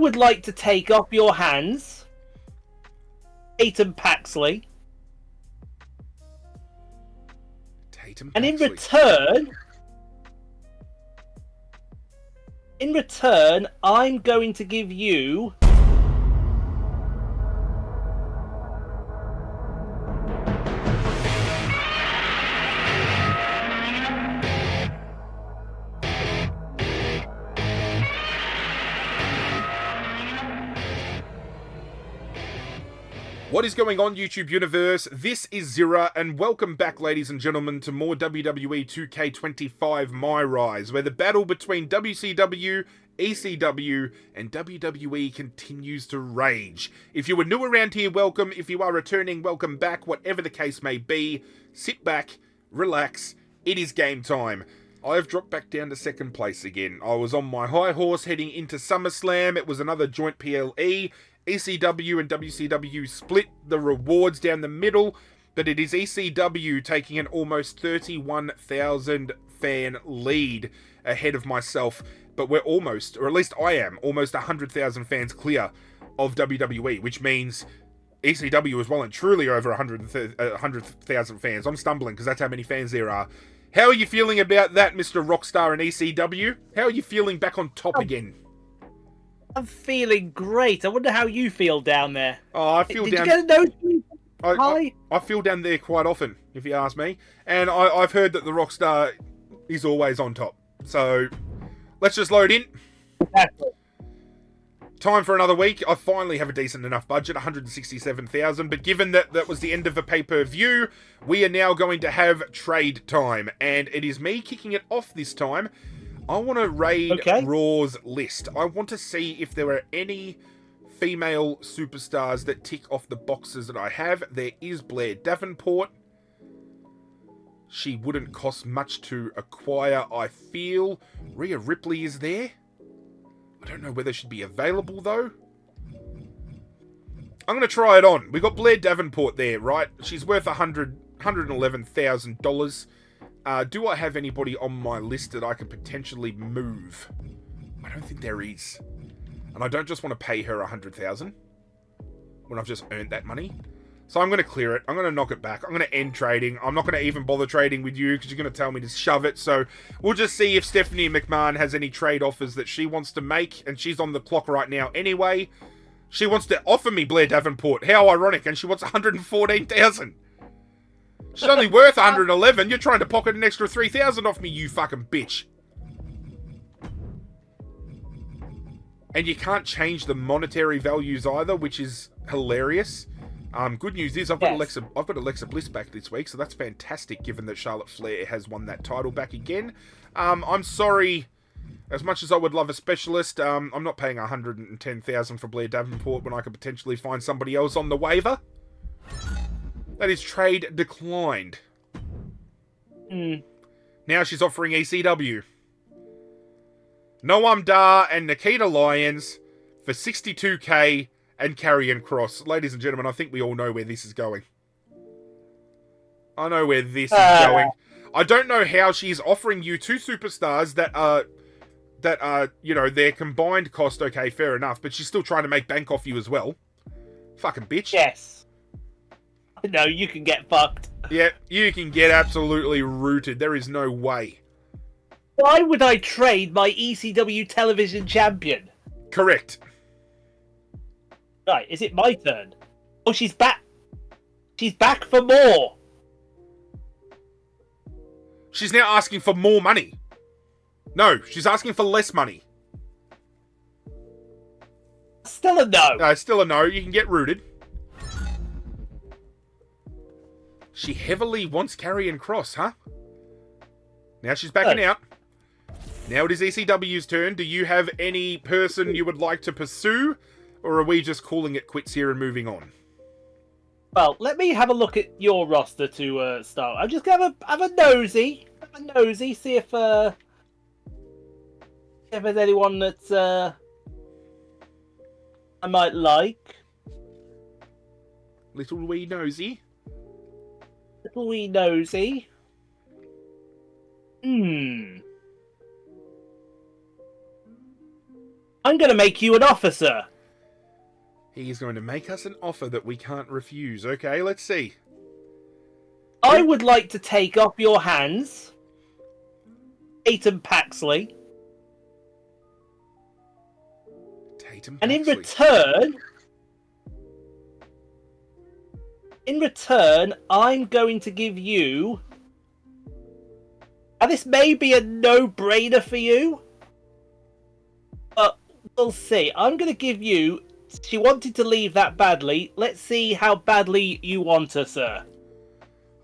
would like to take off your hands Tatum Paxley. And in return, I'm going to give you What is going on, YouTube universe? This is Zirra, and welcome back, ladies and gentlemen, to more WWE 2K25 MyRise, where the battle between WCW, ECW, and WWE continues to rage. If you are new around here, welcome. If you are returning, welcome back. Whatever the case may be, sit back, relax. It is game time. I have dropped back down to second place again. I was on my high horse heading into Summer Slam. It was another joint PLE. ECW and WCW split the rewards down the middle, but it is ECW taking an almost 31,000 fan lead ahead of myself. But we're almost, or at least I am, almost 100,000 fans clear of WWE, which means ECW is well and truly over 100,000 fans. I'm stumbling because that's how many fans there are. How are you feeling about that, Mr. Rockstar and ECW? How are you feeling back on top again? I'm feeling great. I wonder how you feel down there. Oh, I feel down. Did you get a note? I feel down there quite often, if you ask me. And I've heard that the Rockstar is always on top. So, let's just load in. Exactly. Time for another week. I finally have a decent enough budget, 167,000. But given that that was the end of the pay-per-view, we are now going to have trade time. And it is me kicking it off this time. I want to raid Raw's list. I want to see if there are any female superstars that tick off the boxes that I have. There is Blair Davenport. She wouldn't cost much to acquire, I feel. Rhea Ripley is there. I don't know whether she'd be available, though. I'm going to try it on. We got Blair Davenport there, right? She's worth $111,000. Do I have anybody on my list that I could potentially move? I don't think there is. And I don't just want to pay her $100,000 when I've just earned that money. So I'm going to clear it. I'm going to knock it back. I'm going to end trading. I'm not going to even bother trading with you because you're going to tell me to shove it. So we'll just see if Stephanie McMahon has any trade offers that she wants to make. And she's on the clock right now anyway. She wants to offer me Blair Davenport. How ironic. And she wants $114,000. She's only worth 111. You're trying to pocket an extra 3,000 off me, you fucking bitch. And you can't change the monetary values either, which is hilarious. Good news is I've got Alexa Bliss back this week, so that's fantastic. Given that Charlotte Flair has won that title back again. I'm sorry. As much as I would love a specialist, I'm not paying 110,000 for Blair Davenport when I could potentially find somebody else on the waiver. That is trade declined. Now she's offering ECW. Noam Dar and Nikita Lyons for $62K and Karrion Kross. Ladies and gentlemen, I think we all know where this is going. I know where this is going. I don't know how she's offering you two superstars that are, you know, their combined cost, okay, fair enough, but she's still trying to make bank off you as well. Fucking bitch. Yes. No, you can get fucked. Yeah, you can get absolutely rooted. There is no way. Why would I trade my ECW television champion? Correct. Right, is it my turn? Oh, she's back. She's back for more. She's now asking for more money. No, she's asking for less money. Still a no. Still a no. You can get rooted. She heavily wants Karrion Kross, huh? Now she's backing out. Now it is ECW's turn. Do you have any person you would like to pursue? Or are we just calling it quits here and moving on? Well, let me have a look at your roster to start. I'm just going to have a nosy. See if there's anyone that I might like. Little wee nosy. Little wee nosy. I'm I'm going to make you an offer, sir. He is going to make us an offer that we can't refuse. Okay, let's see. I would like to take off your hands Tatum Paxley. And in return, I'm going to give you... Now, this may be a no-brainer for you, but we'll see. I'm going to give you... She wanted to leave that badly. Let's see how badly you want her, sir.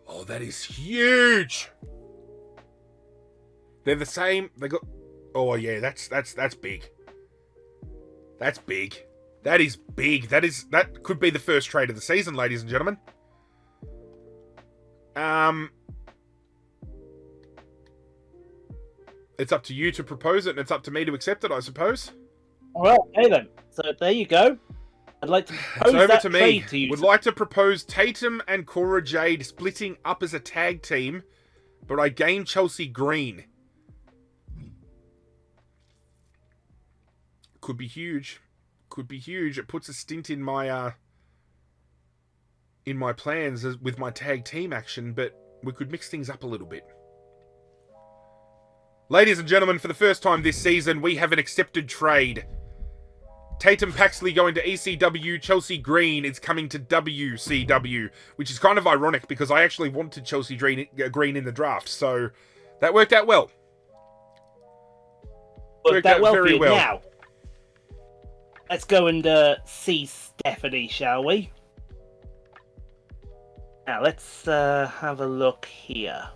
Oh, that is huge. They're the same. They got... Oh, yeah, that's big. That's big. That is big. That could be the first trade of the season, ladies and gentlemen. It's up to you to propose it, and it's up to me to accept it, I suppose. All right, okay then. So there you go. I'd like to propose that trade to you. Would like to propose Tatum and Cora Jade splitting up as a tag team, but I gain Chelsea Green. Could be huge. Could be huge. It puts a stint in my plans with my tag team action, but we could mix things up a little bit. Ladies and gentlemen, for the first time this season, we have an accepted trade. Tatum Paxley going to ECW, Chelsea Green is coming to WCW, which is kind of ironic because I actually wanted Chelsea Green in the draft, so that worked out well. Worked out well very well. Now, let's go and see Stephanie, shall we? Now, let's have a look here.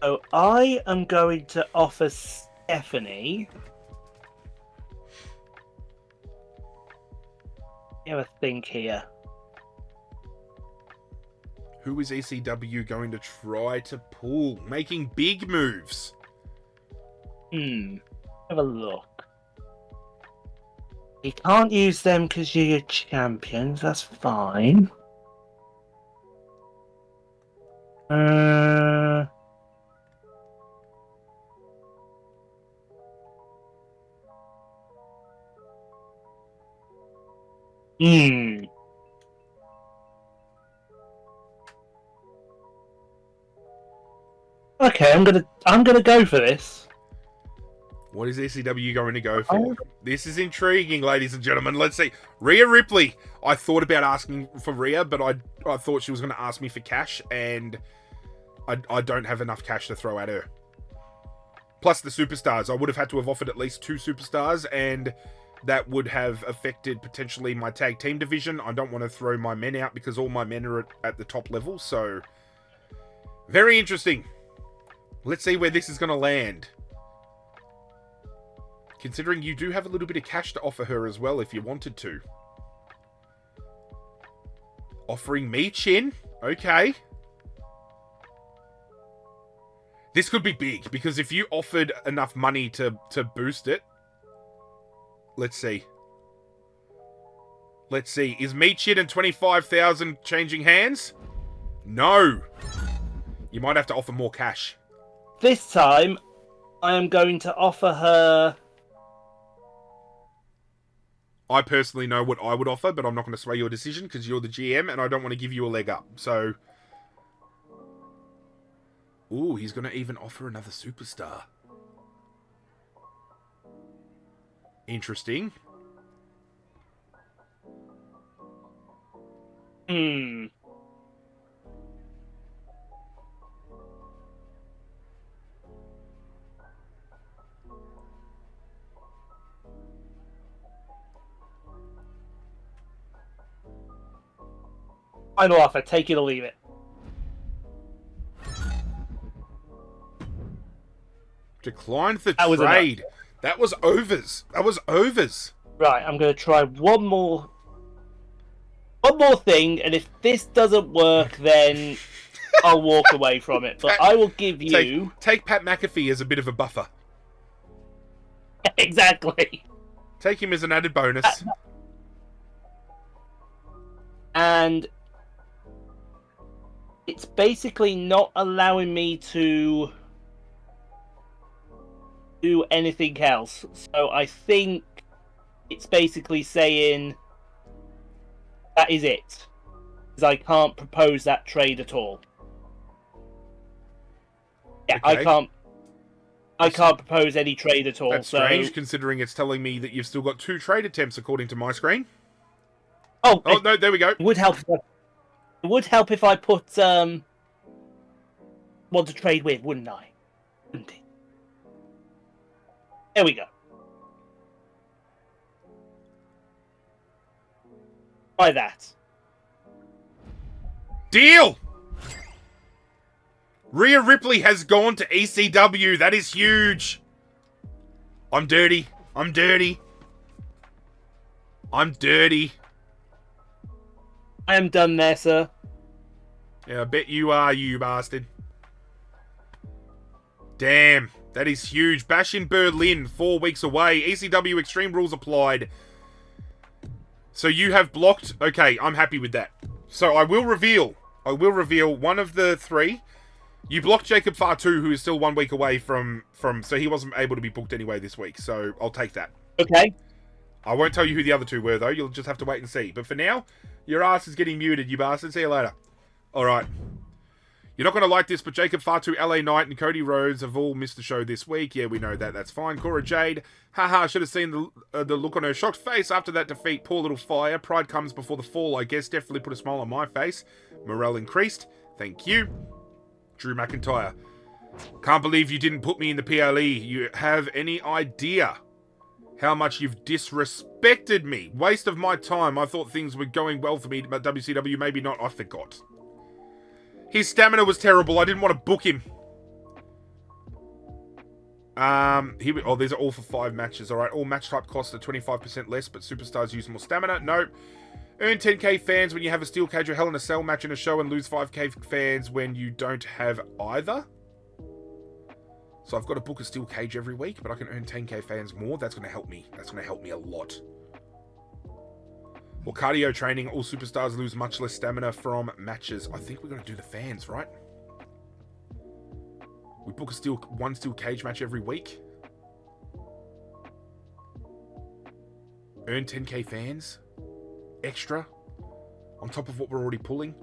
So I am going to offer Stephanie... Have a think here. Who is ECW going to try to pull? Making big moves. Have a look. You can't use them because you're your champions. That's fine. Okay, I'm gonna go for this. What is ECW going to go for? This is intriguing, ladies and gentlemen. Let's see. Rhea Ripley. I thought about asking for Rhea, but I thought she was going to ask me for cash, and I don't have enough cash to throw at her. Plus the superstars. I would have had to have offered at least 2 superstars, and that would have affected potentially my tag team division. I don't want to throw my men out because all my men are at the top level, so... Very interesting. Let's see where this is going to land. Considering you do have a little bit of cash to offer her as well if you wanted to. Offering me Chin? Okay. This could be big, because if you offered enough money to boost it... Let's see. Let's see. Is Meat and 25,000 changing hands? No. You might have to offer more cash. This time, I am going to offer her... I personally know what I would offer, but I'm not going to sway your decision because you're the GM and I don't want to give you a leg up. So... Ooh, he's going to even offer another superstar. Interesting. Final offer, take it or leave it. Declined the trade. That was overs. That was overs. Right, I'm going to try one more thing, and if this doesn't work, then I'll walk away from it. But I will give you... Take Pat McAfee as a bit of a buffer. Exactly. Take him as an added bonus. And It's basically not allowing me to do anything else. So I think it's basically saying that is it. Because I can't propose that trade at all. Yeah, Okay. I can't propose any trade at all. That's strange, considering it's telling me that you've still got 2 trade attempts according to my screen. Oh no, there we go. It would help. It would help if I put one to trade with, wouldn't I? Wouldn't it? There we go. Try that. Deal! Rhea Ripley has gone to ECW. That is huge. I'm dirty. I'm dirty. I'm dirty. I am done there, sir. Yeah, I bet you are, you bastard. Damn, that is huge. Bash in Berlin, 4 weeks away. ECW Extreme Rules applied. So you have blocked... Okay, I'm happy with that. So I will reveal one of the 3. You blocked Jacob Fatu, who is still 1 week away from... So he wasn't able to be booked anyway this week. So I'll take that. Okay. I won't tell you who the other 2 were, though. You'll just have to wait and see. But for now, your ass is getting muted, you bastard. See you later. Alright. You're not going to like this, but Jacob Fatu, LA Knight, and Cody Rhodes have all missed the show this week. Yeah, we know that. That's fine. Cora Jade. Haha, should have seen the look on her shocked face after that defeat. Poor little fire. Pride comes before the fall, I guess. Definitely put a smile on my face. Morale increased. Thank you. Drew McIntyre. Can't believe you didn't put me in the PLE. You have any idea how much you've disrespected me? Waste of my time. I thought things were going well for me, but WCW, maybe not. I forgot. His stamina was terrible. I didn't want to book him. These are all for 5 matches. Alright, all match type costs are 25% less, but superstars use more stamina. Nope. Earn 10k fans when you have a steel cage or Hell in a Cell match in a show, and lose 5k fans when you don't have either. So I've got to book a steel cage every week, but I can earn 10k fans more. That's going to help me. That's going to help me a lot. Well, cardio training, all superstars lose much less stamina from matches. I think we're going to do the fans, right? We book one steel cage match every week. Earn 10k fans. Extra. On top of what we're already pulling.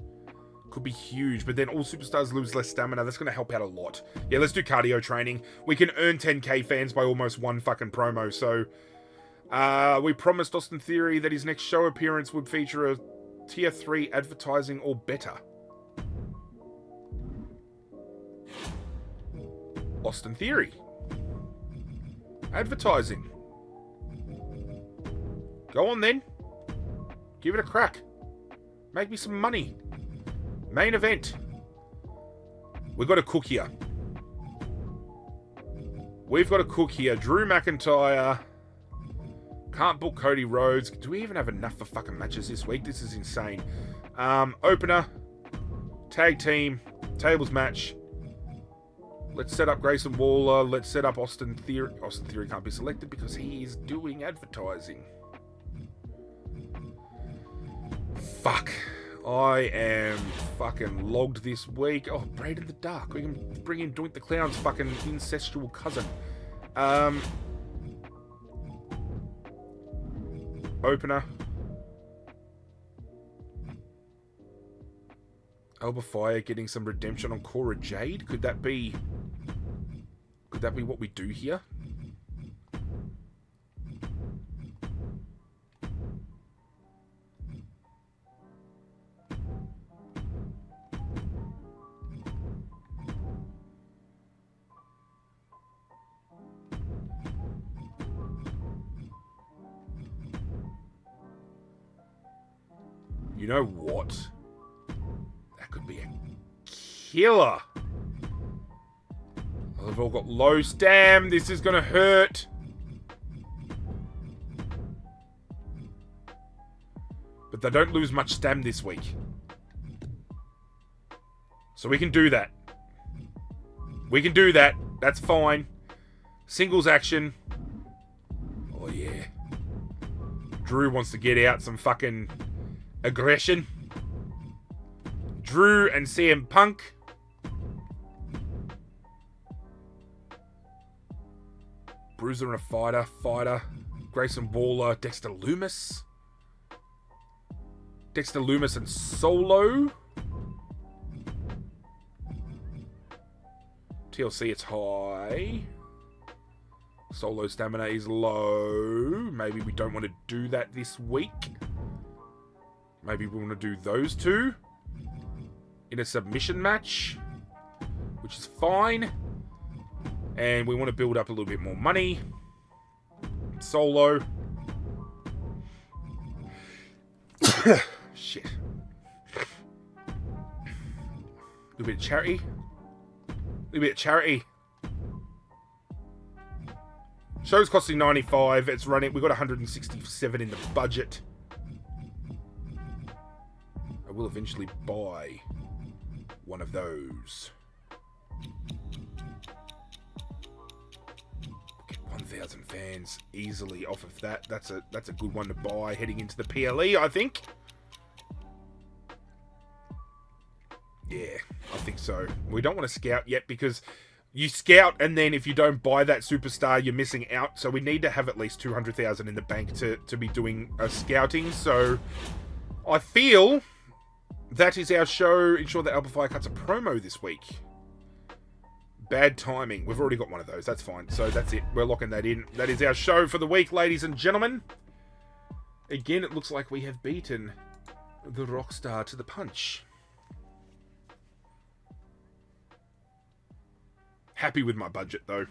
Could be huge, but then all superstars lose less stamina. That's going to help out a lot. Yeah, let's do cardio training. We can earn 10k fans by almost 1 fucking promo, so... we promised Austin Theory that his next show appearance would feature a tier 3 advertising or better. Austin Theory. Advertising. Go on then. Give it a crack. Make me some money. Main event. We've got a cook here. We've got a cook here. Drew McIntyre. Can't book Cody Rhodes. Do we even have enough for fucking matches this week? This is insane. Opener. Tag team. Tables match. Let's set up Grayson Waller. Let's set up Austin Theory. Austin Theory can't be selected because he is doing advertising. Fuck. I am fucking logged this week. Oh, Braden the Dark. We can bring in Doink the Clown's fucking incestual cousin. Opener. Alba Fire getting some redemption on Cora Jade. Could that be what we do here? You know what? That could be a killer. Oh, they've all got low stam. This is going to hurt. But they don't lose much stam this week. So we can do that. We can do that. That's fine. Singles action. Oh, yeah. Drew wants to get out some fucking... aggression. Drew and CM Punk. Bruiser and a fighter. Grayson Waller, Dexter Lumis. Dexter Lumis and Solo. TLC, it's high. Solo stamina is low. Maybe we don't want to do that this week. Maybe we want to do those two in a submission match, which is fine. And we want to build up a little bit more money. Solo. Shit. A little bit of charity. A little bit of charity. Show's costing 95. It's running. We got 167 in the budget. I will eventually buy one of those. Get 1,000 fans easily off of that. That's a good one to buy heading into the PLE, I think. Yeah, I think so. We don't want to scout yet because you scout and then if you don't buy that superstar, you're missing out. So we need to have at least 200,000 in the bank to be doing scouting. So I feel that is our show. Ensure that Albafire cuts a promo this week. Bad timing. We've already got one of those. That's fine. So that's it. We're locking that in. That is our show for the week, ladies and gentlemen. Again, it looks like we have beaten the Rockstar to the punch. Happy with my budget though.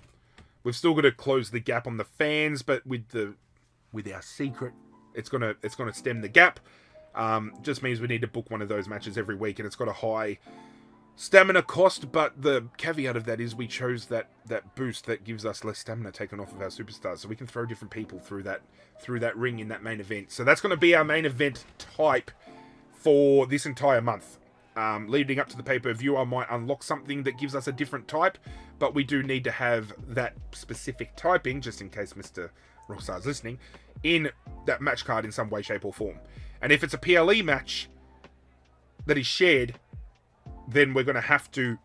We've still got to close the gap on the fans, but with our secret, it's gonna stem the gap. Just means we need to book one of those matches every week, and it's got a high stamina cost. But the caveat of that is we chose that boost that gives us less stamina taken off of our superstars, so we can throw different people through that ring in that main event. So that's going to be our main event type for this entire month. Leading up to the pay-per-view, I might unlock something that gives us a different type, but we do need to have that specific typing, just in case Mr. Rockstar's listening, in that match card in some way, shape, or form. And if it's a PLE match that is shared, then we're going to have to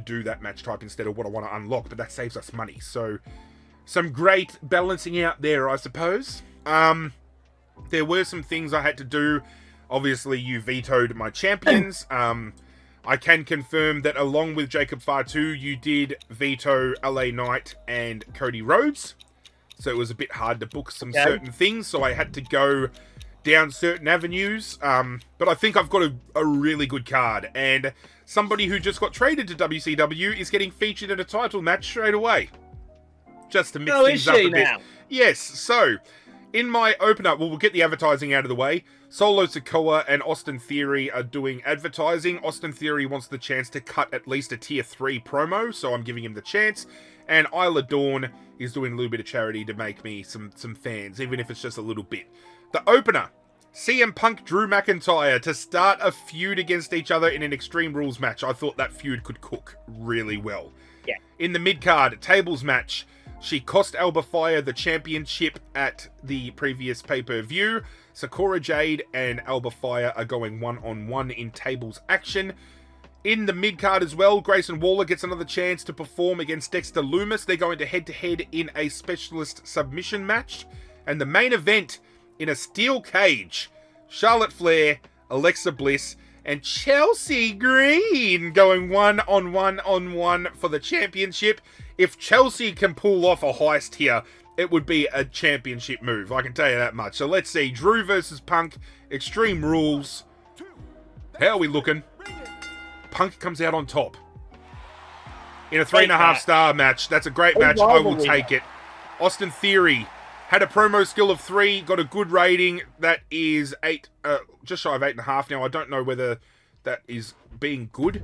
do that match type instead of what I want to unlock, but that saves us money. So, some great balancing out there, I suppose. There were some things I had to do. Obviously, you vetoed my champions. I can confirm that along with Jacob Fatu, you did veto LA Knight and Cody Rhodes. So it was a bit hard to book some certain things, so I had to go down certain avenues. But I think I've got a really good card. And somebody who just got traded to WCW is getting featured in a title match straight away. Just to mix things up a bit. Yes, so in my opener, we'll get the advertising out of the way. Solo Sikoa and Austin Theory are doing advertising. Austin Theory wants the chance to cut at least a tier 3 promo, so I'm giving him the chance. And Isla Dawn is doing a little bit of charity to make me some fans, even if it's just a little bit. The opener, CM Punk, Drew McIntyre to start a feud against each other in an Extreme Rules match. I thought that feud could cook really well. Yeah. In the mid-card, tables match, she cost Albafire the championship at the previous pay-per-view. Sakura Jade and Albafire are going one-on-one in tables action. In the mid-card as well, Grayson Waller gets another chance to perform against Dexter Lumis. They're going to head-to-head in a specialist submission match. And the main event, in a steel cage, Charlotte Flair, Alexa Bliss, and Chelsea Green going one-on-one for the championship. If Chelsea can pull off a heist here, it would be a championship move. I can tell you that much. So let's see. Drew versus Punk. Extreme Rules. How are we looking? Punk comes out on top. In a 3.5 star match. That's a great match. I will take it. Austin Theory had a promo skill of 3. Got a good rating. That is 8. Just shy of 8.5 now. I don't know whether that is being good.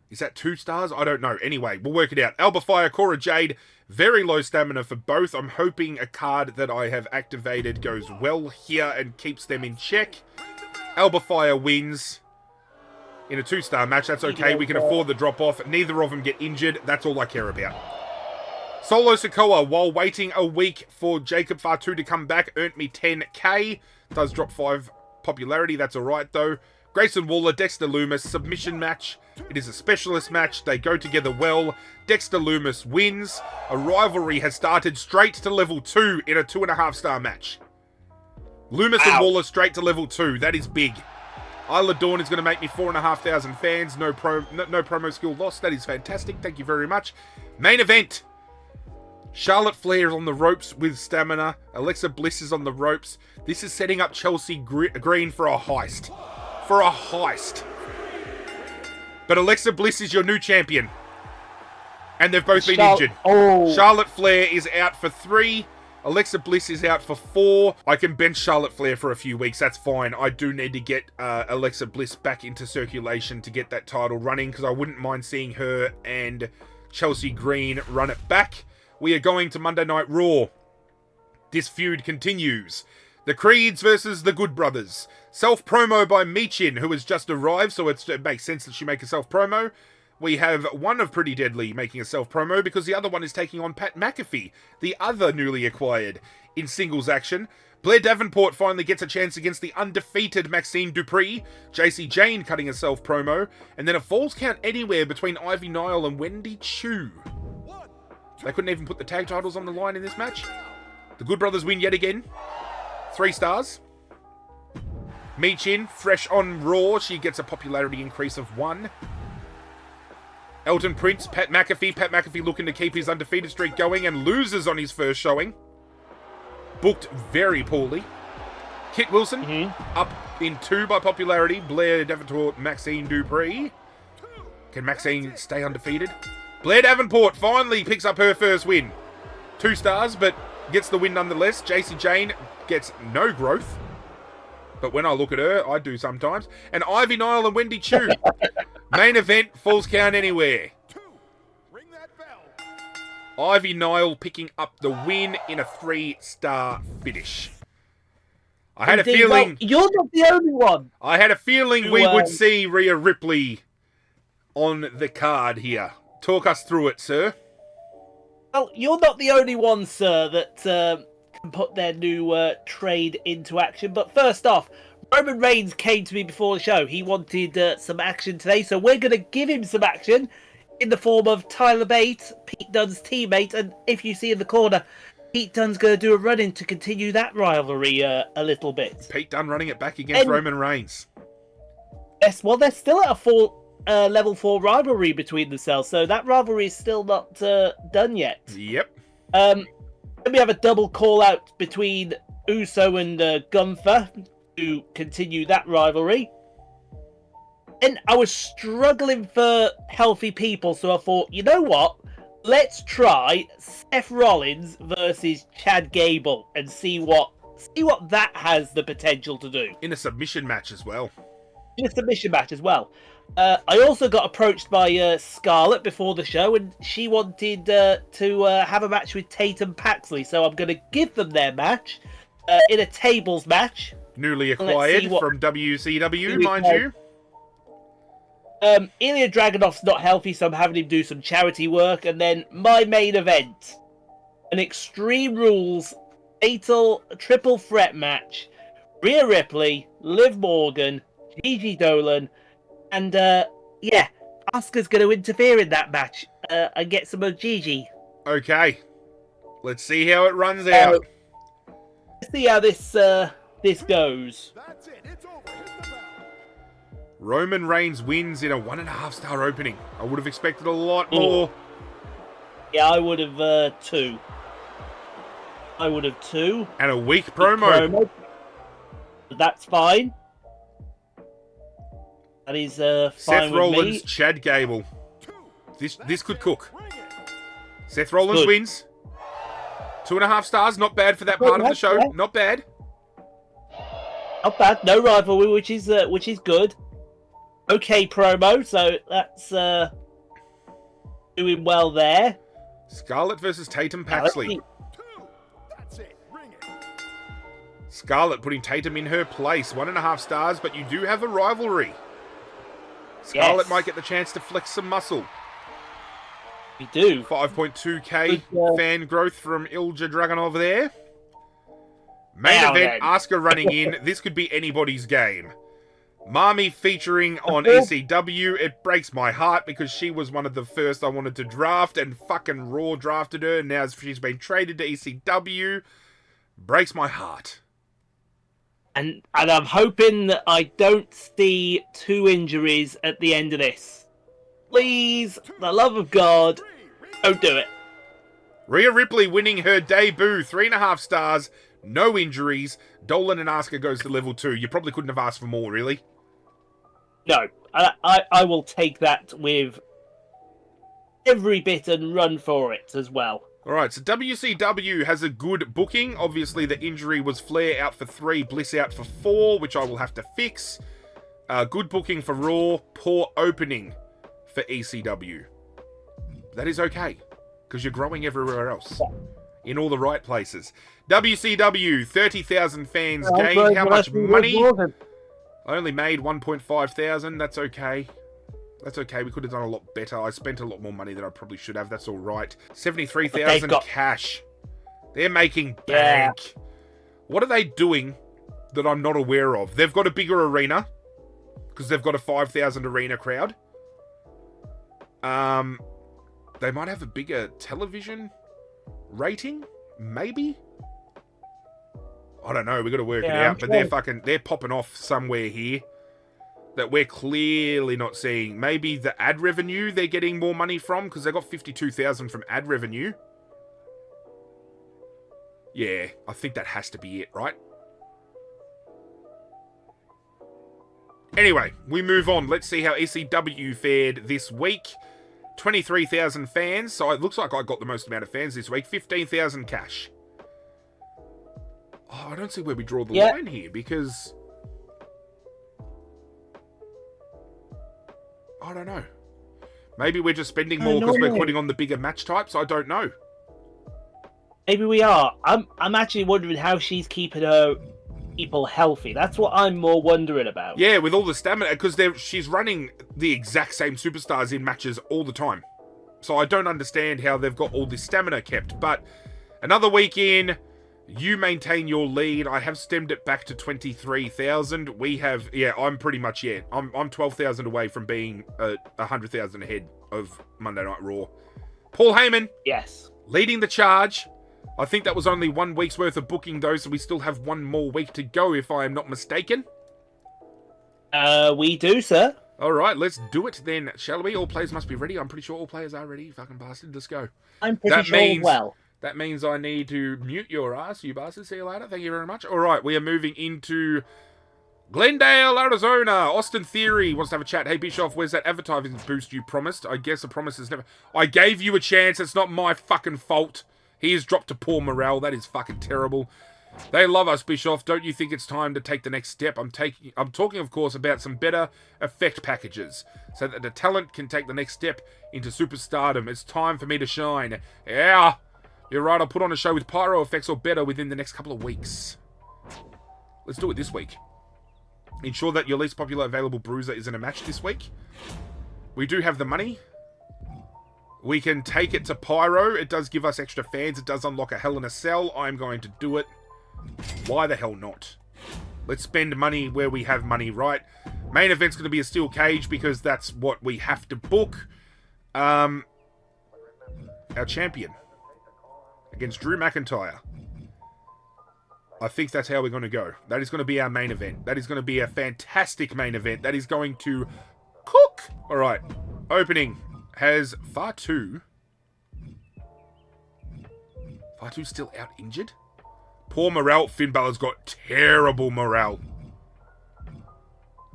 Is that 2 stars? I don't know. Anyway, we'll work it out. Albafire, Cora Jade, very low stamina for both. I'm hoping a card that I have activated goes well here and keeps them in check. Albafire wins in a 2-star match. That's okay. We can afford the drop-off. Neither of them get injured. That's all I care about. Solo Sikoa, while waiting a week for Jacob Fatu to come back, earned me 10k. Does drop 5 popularity. That's all right, though. Grayson Waller, Dexter Lumis, submission match. It is a specialist match. They go together well. Dexter Lumis wins. A rivalry has started straight to level 2 in a 2.5-star match. Lumis and Waller straight to level 2. That is big. Isla Dawn is going to make me 4,500 fans. No promo skill lost. That is fantastic. Thank you very much. Main event. Charlotte Flair is on the ropes with stamina. Alexa Bliss is on the ropes. This is setting up Chelsea Green for a heist. For a heist. But Alexa Bliss is your new champion. And they've both been injured. Charlotte Flair is out for 3. Alexa Bliss is out for 4. I can bench Charlotte Flair for a few weeks. That's fine. I do need to get Alexa Bliss back into circulation to get that title running, because I wouldn't mind seeing her and Chelsea Green run it back. We are going to Monday Night Raw. This feud continues. The Creeds versus the Good Brothers. Self-promo by Michin, who has just arrived, so it makes sense that she make a self-promo. We have one of Pretty Deadly making a self-promo because the other one is taking on Pat McAfee, the other newly acquired, in singles action. Blair Davenport finally gets a chance against the undefeated Maxine Dupree. JC Jane cutting a self-promo. And then a Falls Count Anywhere between Ivy Nile and Wendy Chu. They couldn't even put the tag titles on the line in this match. The Good Brothers win yet again. 3 stars. Michin, fresh on Raw. She gets a popularity increase of 1. Elton Prince, Pat McAfee. Pat McAfee looking to keep his undefeated streak going and loses on his first showing. Booked very poorly. Kit Wilson, up in 2 by popularity. Blair Davenport, Maxine Dupree. Can Maxine stay undefeated? Blair Davenport finally picks up her first win. 2 stars, but gets the win nonetheless. JC Jane gets no growth. But when I look at her, I do sometimes. And Ivy Nile and Wendy Chu. Main event, Falls Count Anywhere. Ivy Nile picking up the win in a 3-star finish. I had a feeling... Well, you're not the only one. I had a feeling we would see Rhea Ripley on the card here. Talk us through it, sir. Well, you're not the only one, sir, that can put their new trade into action. But first off, Roman Reigns came to me before the show. He wanted some action today, so we're going to give him some action in the form of Tyler Bate, Pete Dunne's teammate. And if you see in the corner, Pete Dunne's going to do a run-in to continue that rivalry a little bit. Pete Dunne running it back against Roman Reigns. Yes, well, they're still at a level 4 rivalry between themselves, so that rivalry is still not done yet. Yep. Then we have a double call-out between Uso and Gunther to continue that rivalry. And I was struggling for healthy people, so I thought, you know what? Let's try Seth Rollins versus Chad Gable and see what that has the potential to do. In a submission match as well. In a submission match as well. I also got approached by Scarlett before the show, and she wanted to have a match with Tatum Paxley, so I'm going to give them their match in a tables match. Newly acquired from WCW, mind you. Ilya Dragunov's not healthy, so I'm having him do some charity work. And then my main event, an Extreme Rules fatal triple threat match. Rhea Ripley, Liv Morgan, Gigi Dolan, and Asuka's going to interfere in that match and get some of Gigi. Okay, let's see how it runs out. Let's see how this goes. That's it. It's over. Hit the bell. Roman Reigns wins in a 1.5-star opening. I would have expected a lot more. Yeah, I would have 2. And a weak promo. That's fine. That is fine Seth with Rollins, me. Chad Gable. This could cook. Seth Rollins wins. 2.5 stars, not bad for that part of the show. Yeah. Not bad. Not bad. No rivalry, which is good. Okay promo, so that's doing well there. Scarlett versus Tatum Paxley. That's it. Ring it. Scarlett putting Tatum in her place. 1.5 stars, but you do have a rivalry. Scarlett might get the chance to flex some muscle. We do. 5.2k fan growth from Ilja Dragunov there. Main event, Asuka running in. This could be anybody's game. Mami featuring on ECW. It breaks my heart because she was one of the first I wanted to draft, and fucking Raw drafted her, and now she's been traded to ECW. Breaks my heart. And I'm hoping that I don't see 2 injuries at the end of this. Please, for the love of God, don't do it. Rhea Ripley winning her debut, 3.5 stars, no injuries. Dolan and Asuka goes to level 2. You probably couldn't have asked for more, really. No, I will take that with every bit and run for it as well. Alright, so WCW has a good booking. Obviously, the injury was Flair out for 3, Bliss out for 4, which I will have to fix. Good booking for Raw, poor opening for ECW. That is okay, because you're growing everywhere else. In all the right places. WCW, 30,000 fans gained. How much money? I only made 1.5 thousand. That's okay. That's okay. We could have done a lot better. I spent a lot more money than I probably should have. That's all right. 73,000 cash. They're making bank. Yeah. What are they doing that I'm not aware of? They've got a bigger arena because they've got a 5,000 arena crowd. They might have a bigger television rating, maybe. I don't know. We got to work it out. But they're popping off somewhere here that we're clearly not seeing. Maybe the ad revenue they're getting more money from because they got 52,000 from ad revenue. Yeah, I think that has to be it, right? Anyway, we move on. Let's see how ECW fared this week. 23,000 fans, so it looks like I got the most amount of fans this week. 15,000 cash. Oh, I don't see where we draw the line here, because... I don't know. Maybe we're just spending more because we're putting on the bigger match types. I don't know. Maybe we are. I'm actually wondering how she's keeping her people healthy. That's what I'm more wondering about. Yeah, with all the stamina, because she's running the exact same superstars in matches all the time. So I don't understand how they've got all this stamina kept. But another week in, you maintain your lead. I have stemmed it back to 23,000. We have, I'm pretty much, I'm 12,000 away from being 100,000 ahead of Monday Night Raw. Paul Heyman. Yes. Leading the charge. I think that was only 1 week's worth of booking, though, so we still have 1 more week to go, if I am not mistaken. We do, sir. All right, let's do it then, shall we? All players must be ready. I'm pretty sure all players are ready. Fucking bastard, let's go. I'm pretty sure well. That means I need to mute your ass, you bastard. See you later. Thank you very much. All right, we are moving into Glendale, Arizona. Austin Theory wants to have a chat. Hey, Bischoff, where's that advertising boost you promised? I guess the promise is never... I gave you a chance. It's not my fucking fault. He has dropped to poor morale. That is fucking terrible. They love us, Bischoff. Don't you think it's time to take the next step? I'm talking, of course, about some better effect packages so that the talent can take the next step into superstardom. It's time for me to shine. Yeah, you're right. I'll put on a show with pyro effects or better within the next couple of weeks. Let's do it this week. Ensure that your least popular available bruiser is in a match this week. We do have the money. We can take it to Pyro. It does give us extra fans. It does unlock a Hell in a Cell. I'm going to do it. Why the hell not? Let's spend money where we have money, right? Main event's going to be a steel cage because that's what we have to book. Our champion against Drew McIntyre. I think that's how we're going to go. That is going to be our main event. That is going to be a fantastic main event. That is going to cook. All right. Opening has Fatu. Fatu's still out injured? Poor morale. Finn Balor's got terrible morale.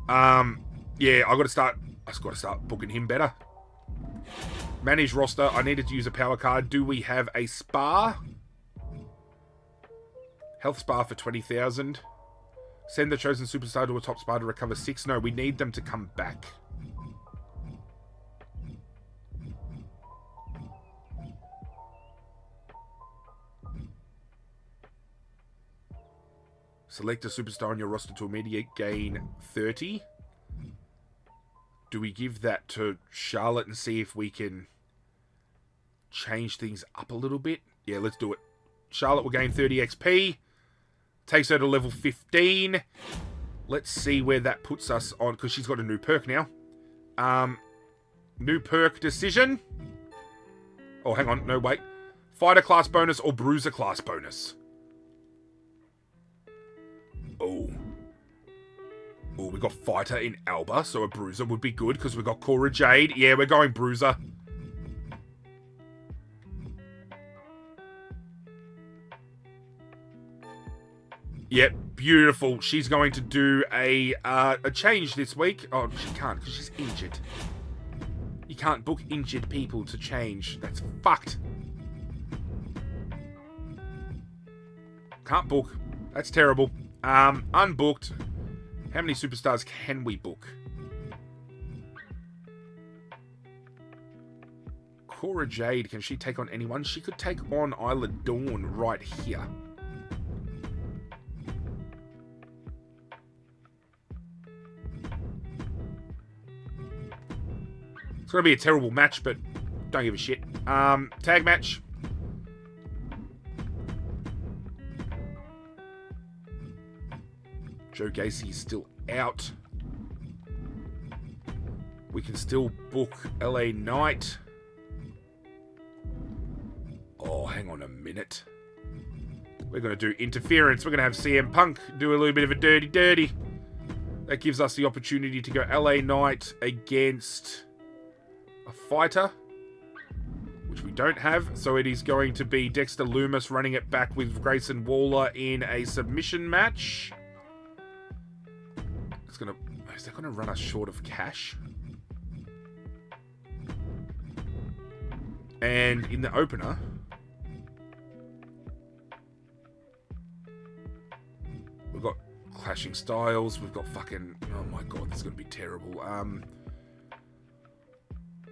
Yeah, I've got to start booking him better. Manage roster. I needed to use a power card. Do we have a spa? Health spa for 20,000. Send the chosen superstar to a top spa to recover 6. No, we need them to come back. Select a superstar on your roster to immediate gain 30. Do we give that to Charlotte and see if we can change things up a little bit? Yeah, let's do it. Charlotte will gain 30 XP. Takes her to level 15. let's see where that puts us on, because she's got a new perk now. New perk decision. Oh, hang on. No, wait. Fighter class bonus or bruiser class bonus. Oh. Oh, we got fighter in Alba, so a bruiser would be good, because we got Cora Jade. Yeah, we're going bruiser. Yep, beautiful. She's going to do a change this week. Oh, she can't, because she's injured. You can't book injured people to change. That's fucked. Can't book. That's terrible. Unbooked. How many superstars can we book? Cora Jade, can she take on anyone? She could take on Isla Dawn right here. It's going to be a terrible match, but don't give a shit. Tag match. Joe Gacy's still out. We can still book LA Knight. Oh, hang on a minute. We're going to do interference. We're going to have CM Punk do a little bit of a dirty. That gives us the opportunity to go LA Knight against a fighter, which we don't have. So it is going to be Dexter Lumis running it back with Grayson Waller in a submission match. Is that gonna run us short of cash? And in the opener, we've got Clashing Styles. We've got fucking, oh my god, this is gonna be terrible.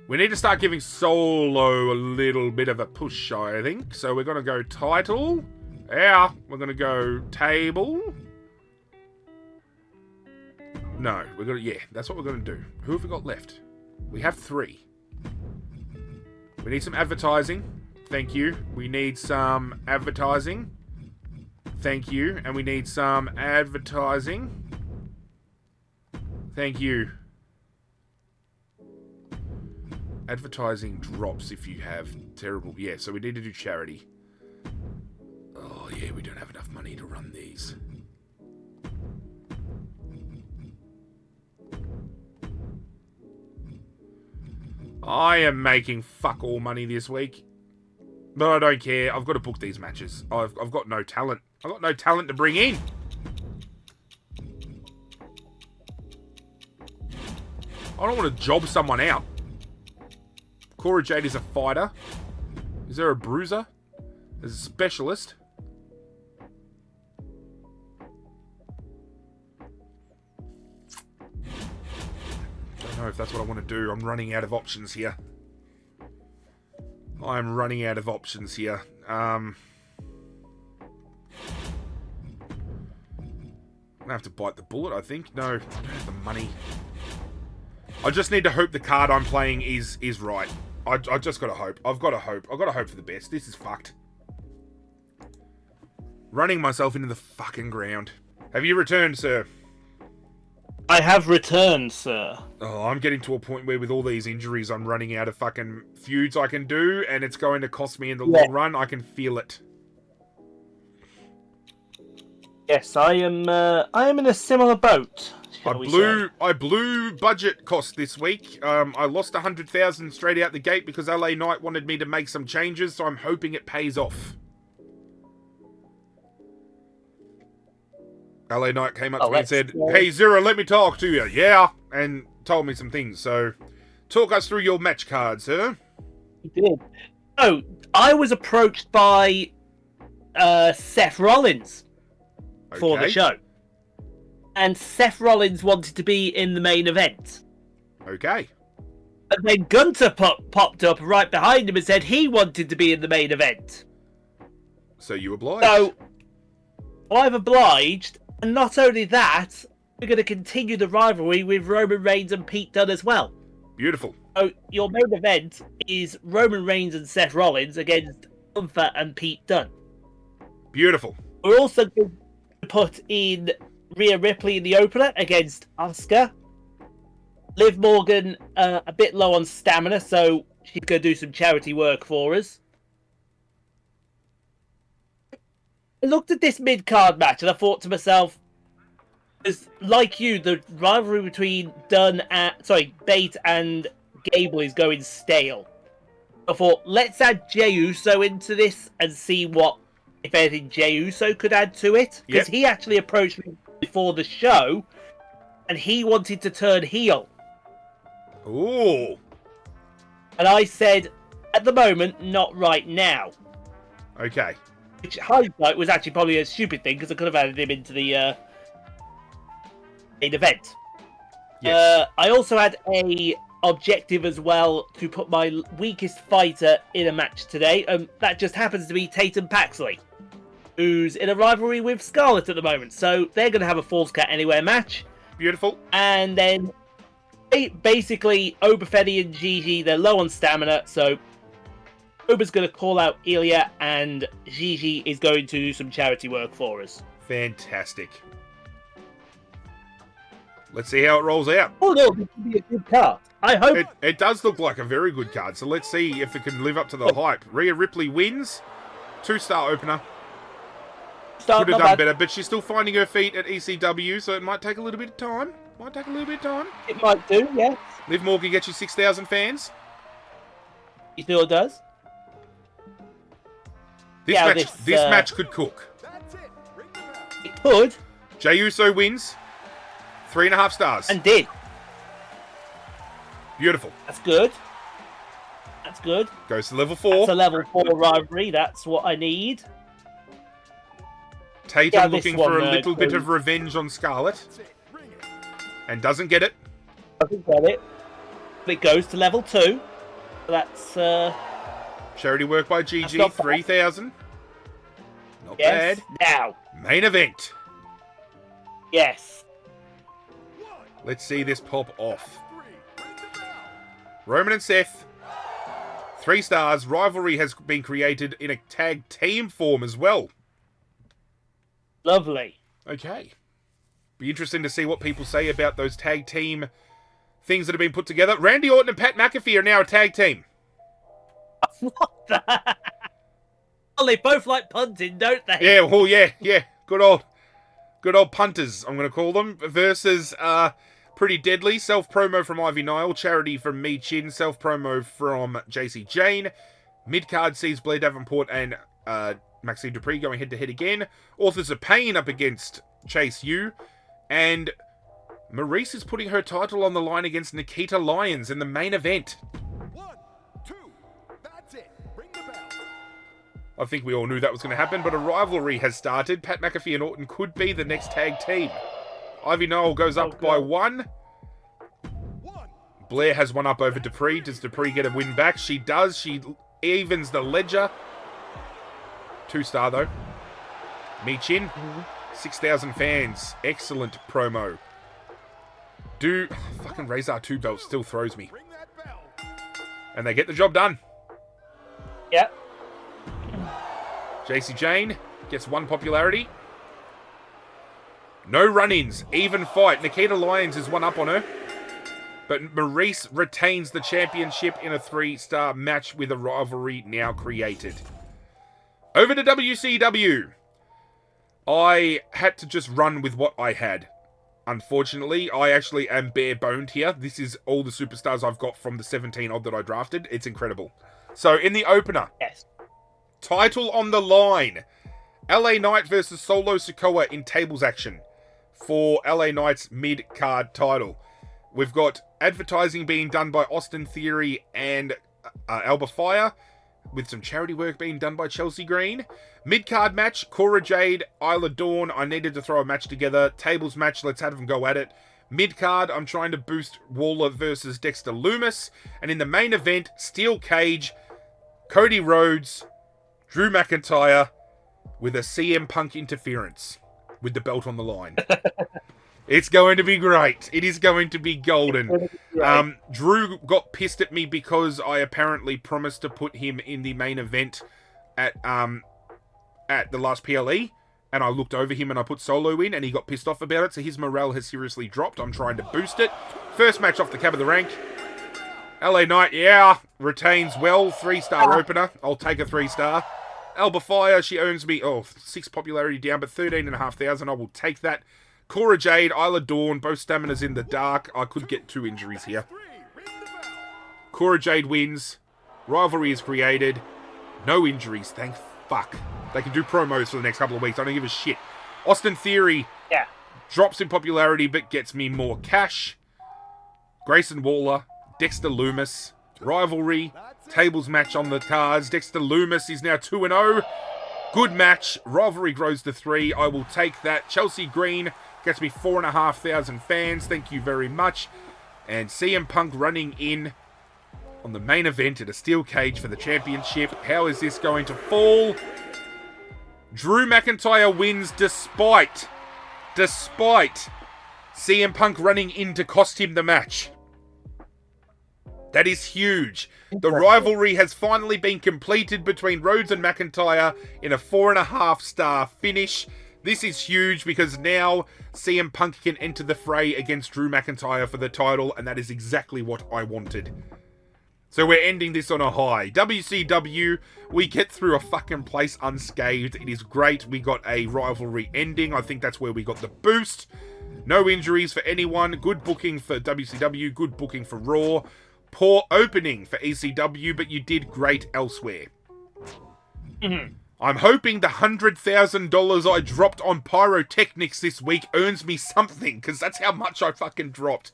We need to start giving Solo a little bit of a push, I think. So we're gonna go title. Yeah, we're gonna go table. No, we're gonna, yeah, that's what we're gonna do. Who have we got left? We have 3. We need some advertising. Thank you. We need some advertising. Thank you. And we need some advertising. Thank you. Advertising drops if you have terrible... Yeah, so we need to do charity. Oh, yeah, we don't have enough money to run these. I am making fuck all money this week. But I don't care. I've got to book these matches. I've got no talent. I've got no talent to bring in. I don't want to job someone out. Cora Jade is a fighter. Is there a bruiser? There's a specialist. Know if that's what I want to do. I'm running out of options here. I'm running out of options here. I'm gonna have to bite the bullet, I think. No, I don't have the money. I just need to hope the card I'm playing is right. I just gotta hope. I've gotta hope. I've gotta hope for the best. This is fucked. Running myself into the fucking ground. Have you returned, sir? I have returned, sir. Oh, I'm getting to a point where with all these injuries, I'm running out of fucking feuds I can do, and it's going to cost me in the long run. I can feel it. Yes, I am in a similar boat. I blew budget cost this week. I lost 100,000 straight out the gate because LA Knight wanted me to make some changes, so I'm hoping it pays off. LA Knight came up to me and said, "Hey, Zirra, let me talk to you." Yeah, and told me some things. So, talk us through your match card, sir. He did. Oh, I was approached by Seth Rollins for the show. And Seth Rollins wanted to be in the main event. Okay. And then Gunther popped up right behind him and said he wanted to be in the main event. So you obliged. So, I've obliged. And not only that, we're going to continue the rivalry with Roman Reigns and Pete Dunne as well. Beautiful. So your main event is Roman Reigns and Seth Rollins against Gunther and Pete Dunne. Beautiful. We're also going to put in Rhea Ripley in the opener against Asuka. Liv Morgan a bit low on stamina, so she's going to do some charity work for us. I looked at this mid-card match and I thought to myself, as like you, the rivalry between Bate and Gable is going stale. I thought, let's add Jey Uso into this and see what, if anything, Jey Uso could add to it. Because he actually approached me before the show and he wanted to turn heel. Ooh. And I said, at the moment, not right now. Okay. Which, hindsight, was actually probably a stupid thing because I could have added him into the main event. Yes. I also had a objective as well to put my weakest fighter in a match today. That just happens to be Tatum Paxley, who's in a rivalry with Scarlett at the moment. So they're going to have a Falls Count Anywhere match. Beautiful. And then basically Obafemi and Gigi, they're low on stamina, so Oba's going to call out Ilya and Gigi is going to do some charity work for us. Fantastic. Let's see how it rolls out. Oh no, this could be a good card. I hope. It does look like a very good card, so let's see if it can live up to the hype. Rhea Ripley wins. 2-star opener. Could have done better, but she's still finding her feet at ECW, so it might take a little bit of time. It might do, yes. Liv Morgan gets you 6,000 fans. You feel it does? This match could cook. That's it. Ring the bell. It could. Jey Uso wins. 3.5 stars. And did. Beautiful. That's good. That's good. Goes to level 4. That's a level 4 rivalry. That's what I need. Tatum looking for a little bit of revenge on Scarlett. That's it. Ring it. And doesn't get it. Doesn't get it. But it goes to level 2. So that's Charity work by Gigi. not bad. 3,000. Not yes. bad. Now. Main event. Yes. Let's see this pop off. 3. Ring the bell. Roman and Seth. 3 stars. Rivalry has been created in a tag team form as well. Lovely. Okay. Be interesting to see what people say about those tag team things that have been put together. Randy Orton and Pat McAfee are now a tag team. What the? Well, they both like punting, don't they? Yeah, well, yeah. Good old punters, I'm going to call them. Versus Pretty Deadly. Self-promo from Ivy Nile. Charity from Me Chin. Self-promo from JC Jane. Mid-card sees Blair Davenport and Maxine Dupree going head-to-head again. Authors of Pain up against Chase U. And Maurice is putting her title on the line against Nikita Lyons in the main event. 1, 2. That's it. Ring the bell. I think we all knew that was going to happen, but a rivalry has started. Pat McAfee and Orton could be the next tag team. Ivy Nile goes up by 1. 1. Blair has one up over Dupree. Does Dupree get a win back? She does. She evens the ledger. 2-star though. Me Chin. 6,000 fans. Excellent promo. Fucking Razor 2 belt still throws me. Ring that bell. And they get the job done. Yep. JC Jane gets 1 popularity. No run-ins. Even fight. Nikita Lyons is 1 up on her. But Maurice retains the championship in a 3-star match with a rivalry now created. Over to WCW. I had to just run with what I had. Unfortunately, I actually am bare-boned here. This is all the superstars I've got from the 17 odd that I drafted. It's incredible. So, in the opener, Yes. title on the line. LA Knight versus Solo Sikoa in tables action for LA Knight's mid-card title. We've got advertising being done by Austin Theory and Alba Fire, with some charity work being done by Chelsea Green. Mid-card match, Cora Jade, Isla Dawn. I needed to throw a match together. Tables match, let's have them go at it. Mid-card, I'm trying to boost Waller versus Dexter Loomis. And in the main event, Steel Cage, Cody Rhodes, Drew McIntyre, with a CM Punk interference, with the belt on the line. It's going to be great. It is going to be golden. Drew got pissed at me because I apparently promised to put him in the main event at the last PLE, and I looked over him and I put solo in, and he got pissed off about it, so his morale has seriously dropped. I'm trying to boost it. First match off the cab of the rank. LA Knight, yeah, retains well. 3-star opener. I'll take a 3-star. Alba Fire, she earns me, 6 popularity down, but 13,500. I will take that. Cora Jade, Isla Dawn, both staminas in the dark. I could get 2 injuries here. Cora Jade wins. Rivalry is created. No injuries, thank fuck. They can do promos for the next couple of weeks. I don't give a shit. Austin Theory drops in popularity, but gets me more cash. Grayson Waller, Dexter Loomis, Rivalry, tables match on the cards. Dexter Loomis is now 2-0. Good match. Rivalry grows to 3. I will take that. Chelsea Green gets me 4,500 fans. Thank you very much. And CM Punk running in on the main event at a steel cage for the championship. How is this going to fall? Drew McIntyre wins despite CM Punk running in to cost him the match. That is huge. The rivalry has finally been completed between Rhodes and McIntyre in a 4.5-star finish. This is huge because now CM Punk can enter the fray against Drew McIntyre for the title, and that is exactly what I wanted. So we're ending this on a high. WCW, we get through a fucking place unscathed. It is great. We got a rivalry ending. I think that's where we got the boost. No injuries for anyone. Good booking for WCW. Good booking for Raw. Poor opening for ECW, but you did great elsewhere. I'm hoping the $100,000 I dropped on pyrotechnics this week earns me something, because that's how much I fucking dropped.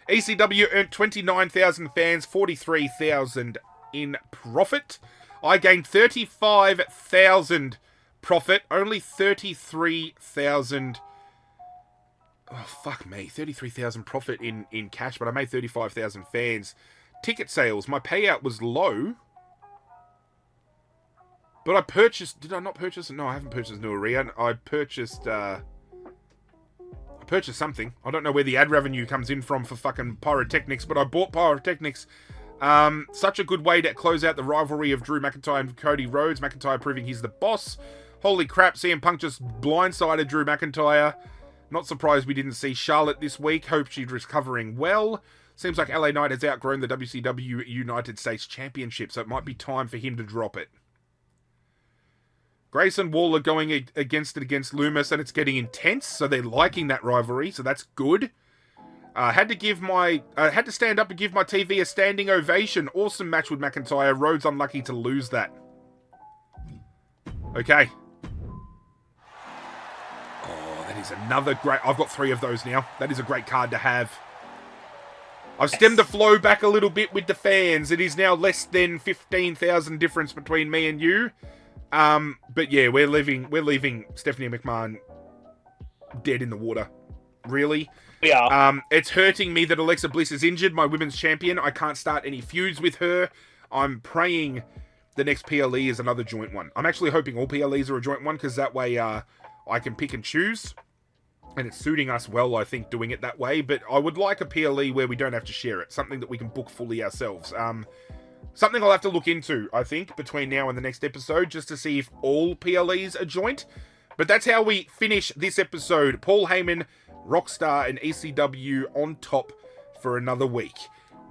ECW earned 29,000 fans, 43,000 in profit. I gained 35,000 profit, only 33,000... Oh, fuck me. 33,000 profit in cash, but I made 35,000 fans. Ticket sales, my payout was low. But I purchased... Did I not purchase... No, I haven't purchased New Area. I purchased... I purchased something. I don't know where the ad revenue comes in from for fucking pyrotechnics, but I bought pyrotechnics. Such a good way to close out the rivalry of Drew McIntyre and Cody Rhodes. McIntyre proving he's the boss. Holy crap, CM Punk just blindsided Drew McIntyre. Not surprised we didn't see Charlotte this week. Hope she's recovering well. Seems like LA Knight has outgrown the WCW United States Championship, so it might be time for him to drop it. Grayson Waller going against Loomis, and it's getting intense, so they're liking that rivalry, so that's good. Had to stand up and give my TV a standing ovation. Awesome match with McIntyre. Rhodes unlucky to lose that. Okay. Oh, that is another great... I've got 3 of those now. That is a great card to have. I've stemmed the flow back a little bit with the fans. It is now less than 15,000 difference between me and you. But yeah, we're leaving Stephanie McMahon dead in the water. Really? Yeah. It's hurting me that Alexa Bliss is injured, my women's champion. I can't start any feuds with her. I'm praying the next PLE is another joint one. I'm actually hoping all PLEs are a joint one, because that way I can pick and choose. And it's suiting us well, I think, doing it that way. But I would like a PLE where we don't have to share it. Something that we can book fully ourselves. Something I'll have to look into, I think, between now and the next episode, just to see if all PLEs are joint. But that's how we finish this episode. Paul Heyman, Rockstar, and ECW on top for another week.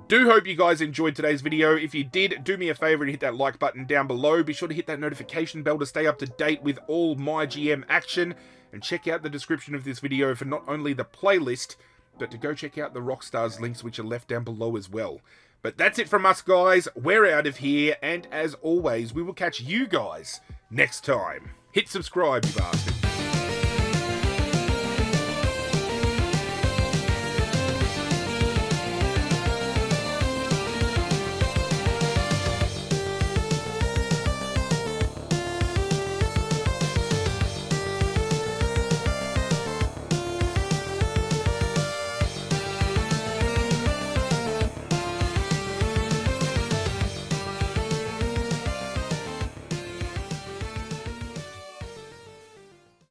Do hope you guys enjoyed today's video. If you did, do me a favor and hit that like button down below. Be sure to hit that notification bell to stay up to date with all MyGM action. And check out the description of this video for not only the playlist, but to go check out the Rockstar's links, which are left down below as well. But that's it from us, guys. We're out of here, and as always, we will catch you guys next time. Hit subscribe, you bastards.